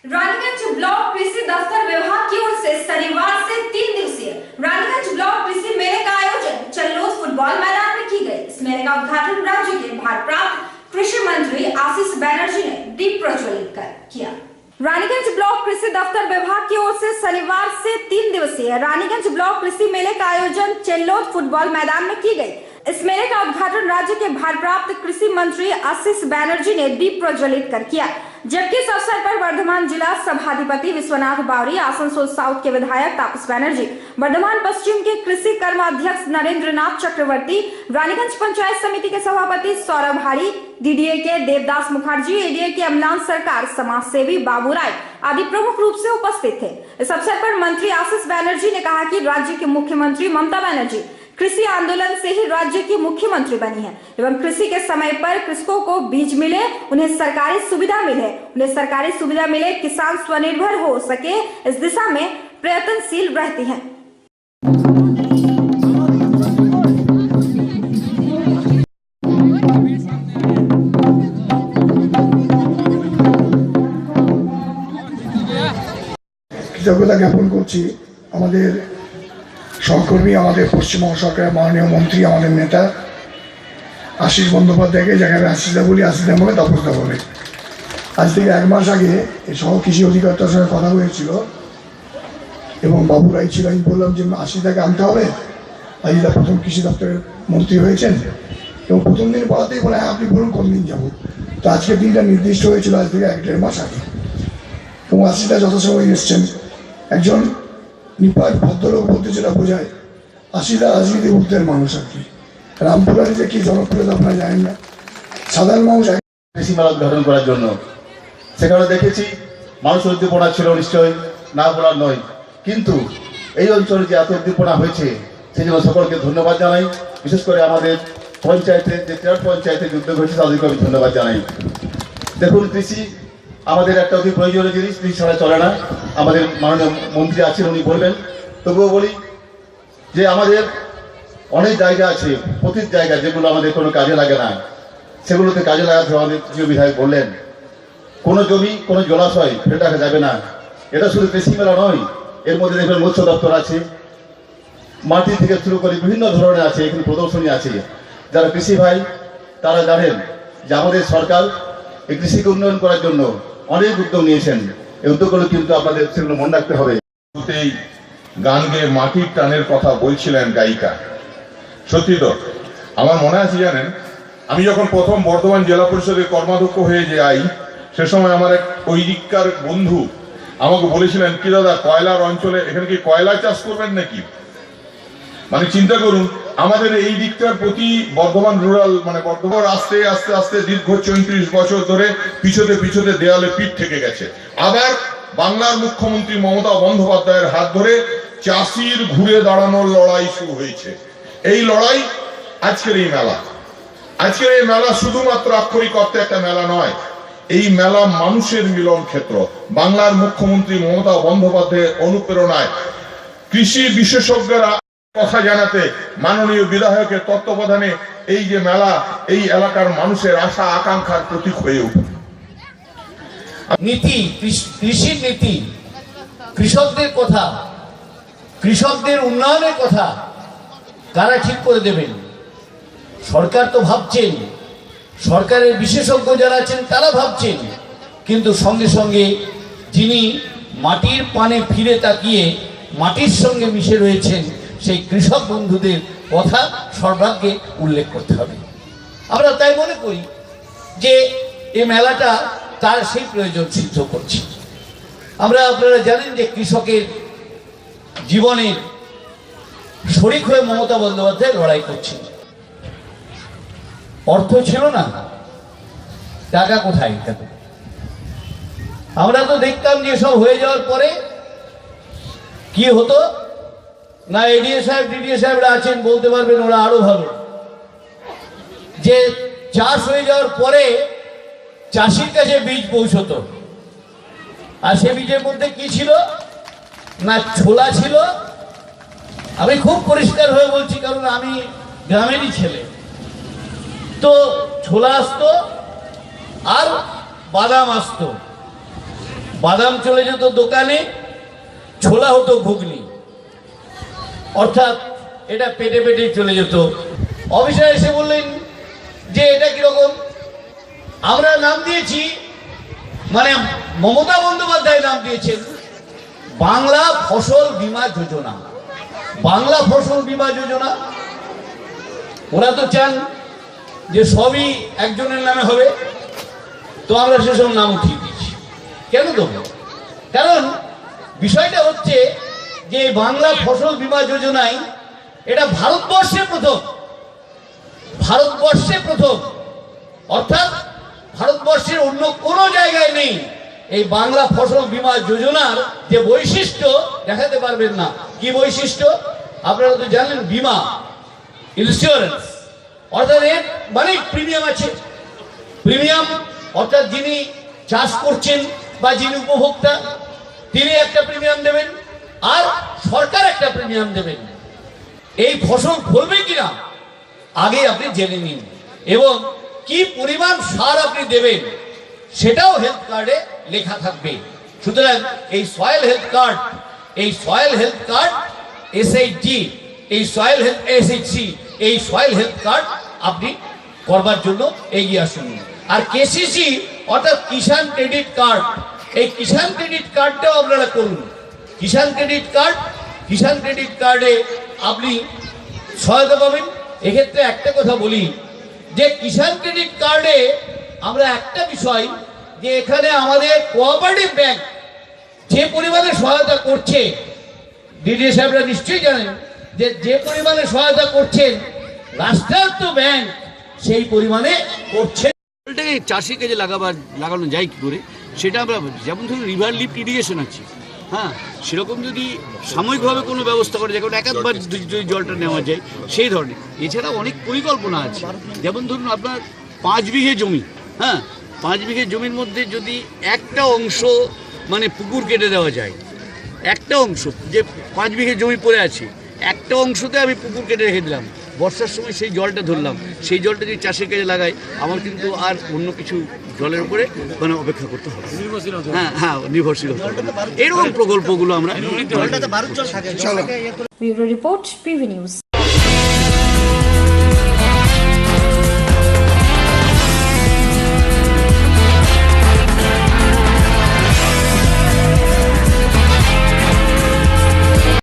Raniganj block कृषि दफ्तर विभाग की ओर से शनिवार से 3 दिवसीय रानीगंज ब्लॉक कृषि मेले का आयोजन चल्लोद फुटबॉल मैदान में की गई। इस मेले का उद्घाटन राज्य के भारप्राप्त कृषि मंत्री आशीष बैनर्जी ने दीप प्रज्वलित कर किया। रानीगंज ब्लॉक कृषि दफ्तर विभाग की ओर से शनिवार से 3 दिवसीय रानीगंज ब्लॉक कृषि मेले का आयोजन चल्लोद फुटबॉल मैदान में की गई। इस मेले का उद्घाटन राज्य के भारप्राप्त कृषि मंत्री आशीष बैनर्जी ने दीप प्रज्वलित कर किया, जबकि इस अवसर पर वर्धमान जिला सभाधिपति विश्वनाथ बावरी, आसनसोल साउथ के विधायक तापस बैनर्जी, वर्धमान पश्चिम के कृषि कर्माध्यक्ष नरेंद्र नाथ चक्रवर्ती, रानीगंज पंचायत समिति के सभापति सौरभ हारी, डीडीए के देवदास मुखर्जी, एडीए के अमलान सरकार, समाज सेवी बाबू राय आदि प्रमुख रूप से उपस्थित थे। इस अवसर पर मंत्री आशीष बैनर्जी ने कहा कि राज्य के मुख्यमंत्री ममता बनर्जी कृषि आंदोलन से ही राज्य की मुख्यमंत्री बनी है एवं कृषि के समय पर कृषकों को बीज मिले, उन्हें सरकारी सुविधा मिले, किसान स्वनिर्भर हो सके, इस दिशा में प्रयत्नशील रहती हैं। कृतज्ञता ज्ञापन করছি আমাদের सहकर्मी पश्चिमबंग सरकार माननीय मंत्री नेता आशीष बंदोपाध्याय जगह आशीषदा बोली आशीषदा बोले तपसदा बोले आज থেকে 1 মাস आगे सह कृषि अधिकर्तार संगे कथा হয়েছিল এবং বাবু রায় ছিল। আমি বললাম যে আশিসদাকে আনতে হবে, আশিসদা প্রথম কৃষি দপ্তরের মন্ত্রী হয়েছেন এবং প্রথম দিন বলাতেই বলে হ্যাঁ আপনি বলুন কোন দিন যাব। তো আজকে দিনটা নির্দিষ্ট হয়েছিল আজ থেকে 1-1.5 মাস আগে এবং আশিসদা যথাসময়ে এসেছেন। একজন নিপাট ভদ্রলোক বলতে যেটা বোঝায় আশিসদা রাজনীতি ঊর্ধ্বের মানুষ আর কি। রামপুরারি যে কি জনপ্রিয়তা আপনারা জানেন না, সাধারণ মানুষ কৃষি মেলা উদ্ঘাটন করার জন্য সেখানে দেখেছি মানুষের উদ্দীপনা ছিল নিশ্চয়ই না বলার নয়, কিন্তু এই অঞ্চলে যে এত উদ্দীপনা হয়েছে সেই জন্য সকলকে ধন্যবাদ জানাই। বিশেষ করে আমাদের পঞ্চায়েতের যে 3 পঞ্চায়েতের উদ্যোগ হয়েছে তাদেরকে আমি ধন্যবাদ জানাই। দেখুন, কৃষি আমাদের একটা অতি প্রয়োজনীয় জিনিস, কৃষি ছাড়া চলে না। আমাদের মাননীয় মন্ত্রী আছেন, উনি বলবেন, তবুও বলি যে আমাদের অনেক জায়গা আছে, প্রতি জায়গা যেগুলো আমাদের কোনো কাজে লাগে না সেগুলোতে কাজে লাগাতে আমাদের প্রিয় বিধায়ক বললেন। কোনো জমি কোনো জলাশয় ফেলে রাখা যাবে না। এটা শুধু কৃষি মেলা নয়, এর মধ্যে দেখবেন মৎস্য দপ্তর আছে, মাটি থেকে শুরু করে বিভিন্ন ধরনের আছে, এখানে প্রদর্শনী আছে। যারা কৃষি ভাই তারা জানেন যে আমাদের সরকার এই কৃষিকে উন্নয়ন করার জন্য অনেক উদ্যোগ নিয়েছেন। এই উদ্যোগগুলো কিন্তু আপনাদের সেগুলো মনে রাখতে হবে। গান গেয়ে মাটির টানের কথা বলছিলেন গায়িকা। সত্যি তো আমার মনে আছে, জানেন আমি যখন প্রথম বর্ধমান জেলা পরিষদের কর্মাধ্যক্ষ হয়ে যাই সে সময় আমার এক ওই দিককার বন্ধু আমাকে বলেছিলেন, কি দাদা কয়লার অঞ্চলে এখানে কি কয়লা চাষ করবেন নাকি? মানে চিন্তা করুন, আমাদের এই দিকটার প্রতি বর্ধমান রুরাল মানে বর্ধমান আস্তে আস্তে আস্তে দীর্ঘ 34 বছর ধরে পিছতে দেয়ালে পিঠ থেকে গেছে। আবার বাংলার মুখ্যমন্ত্রী মমতা বন্দ্যোপাধ্যায়ের হাত ধরে চাষির ঘুরে দাঁড়ানোর লড়াই শুরু হয়েছে। এই লড়াই আজকের এই মেলা শুধুমাত্র আক্ষরিক অর্থে একটা মেলা নয়, এই মেলা মানুষের মিলন ক্ষেত্র। বাংলার মুখ্যমন্ত্রী মমতা বন্দ্যোপাধ্যায়ের অনুপ্রেরণায় কৃষি বিশেষজ্ঞরা কথা জানাতে মাননীয় বিধায়কের তত্ত্বাবধানে এই যে মেলা এই এলাকার মানুষের আশা আকাঙ্ক্ষার প্রতীক হয়ে উঠে। নীতি, কৃষির নীতি, কৃষকদের কথা, কৃষকদের উন্নয়নের কথা কারা ঠিক করে দেবেন? সরকার তো ভাবছেন, সরকারের বিশেষজ্ঞ যারা আছেন তারা ভাবছেন, কিন্তু সঙ্গে সঙ্গে যিনি মাটির পানে ফিরে তাকিয়ে মাটির সঙ্গে মিশে রয়েছেন সেই কৃষক বন্ধুদের কথা সর্বাগ্রে উল্লেখ করতে হবে। আমরা তাই মনে করি যে এই মেলাটা তার সেই প্রয়োজন সিদ্ধ করছে। আপনারা জানেন যে কৃষকের জীবনের শরিক হয়ে মমতা বন্দ্যোপাধ্যায় লড়াই করছেন। অর্থ ছিল না, টাকা কোথায়? আমরা তো দেখতাম যে সব হয়ে যাওয়ার পরে কি হতো না, এডিএ সাহেব ডিডিএ সাহেবরা আছেন বলতে পারবেন, ওরা আরো ভালো, যে চাষ হয়ে যাওয়ার পরে চাষির কাছে বীজ পৌঁছতো, আর সে বীজের মধ্যে কি ছিল না ছোলা ছিল। আমি খুব পরিষ্কার হয়ে বলছি কারণ আমি গ্রামেরই ছেলে। তো ছোলা আসতো আর বাদাম আসতো, বাদাম চলে যেত দোকানে, ছোলা হতো ঘুগনি, অর্থাৎ এটা পেটে পেটে চলে যেত। অফিসার এসে বললেন যে এটা কিরকম, আমরা নাম দিয়েছি, মানে মমতা বন্দ্যোপাধ্যায় নাম দিয়েছেন বাংলা ফসল বীমা যোজনা। বাংলা ফসল বীমা যোজনা, ওরা তো চান যে সবই একজনের নামে হবে, তো আমরা সেসব নাম উঠিয়ে দিচ্ছি। কেন দেবো? কারণ বিষয়টা হচ্ছে যে বাংলা ফসল বীমা যোজনায় এটা ভারতবর্ষে প্রথম, অর্থাৎ ভারতবর্ষের অন্য কোনো জায়গায় নেই। এই বাংলা ফসল বীমা যোজনার যে বৈশিষ্ট্য দেখাতে পারবেন না। কি বৈশিষ্ট্য? আপনারা তো জানেন, বীমা, ইন্স্যুরেন্স, অর্থাৎ এর মানে প্রিমিয়াম আছে। প্রিমিয়াম অর্থাৎ যিনি চাষ করছেন বা যিনি উপভোক্তা, তিনি একটা প্রিমিয়াম দেবেন আর সরকার একটা প্রিমিয়াম দেবেন। এই ফসল ফলবে কিনা আগে আপনি জেনে নিন, এবং কি পরিমাণ সার আপনি দেবেন সেটাও হেলথ কার্ডে লেখা থাকবে। সুতরাং এই সয়েল হেলথ কার্ড SHG, এই সয়েল হেলথ SHC, এই সয়েল হেলথ কার্ড আপনি করবার জন্য এগিয়ে আসুন। আর KCC অর্থাৎ কিষাণ ক্রেডিট কার্ড, এই কিষাণ ক্রেডিট কার্ডটাও আপনারা করুন। কিষাণ ক্রেডিট কার্ডে আপনি সহায়তা পাবেন। এক্ষেত্রে একটা কথা বলি যে কিষাণ ক্রেডিট কার্ডে আমরা একটা বিষয়, যে এখানে আমাদের কোঅপারেটিভ ব্যাংক যে পরিমাণে সহায়তা করছে, ডিডি সাহেবরা নিশ্চয়ই জানেন যে যে পরিমাণে সহায়তা করছেন রাষ্ট্রায়ত্ত ব্যাংক সেই পরিমাণে করছে। চাষি কাজে লাগানো যায় কি করে, সেটা আমরা, যেমন ধরুন রিভার লিফট ইরিগেশন আছে, হ্যাঁ, সেরকম যদি সাময়িকভাবে কোনো ব্যবস্থা করা যায়, কারণ একবার যদি জলটা নেওয়া যায় সেই ধরনের। এছাড়া অনেক পরিকল্পনা আছে, যেমন ধরুন আপনার 5 বিঘে জমি, হ্যাঁ, 5 বিঘে জমির মধ্যে যদি একটা অংশ মানে পুকুর কেটে দেওয়া যায়, একটা অংশ, যে 5 বিঘে জমি পড়ে আছে, একটা অংশতে আমি পুকুর কেটে রেখে দিলাম, বর্ষার সময় সেই জলটা ধরলাম, সেই জলটা যদি চাষের কাজে লাগাই, আমার কিন্তু আর অন্য কিছু জলের উপরে মানে অপেক্ষা করতে হবে, হ্যাঁ, নির্ভরশীল হতে হবে। এরকম প্রকল্পগুলো আমরা ব্যুরো রিপোর্ট, PV নিউজ।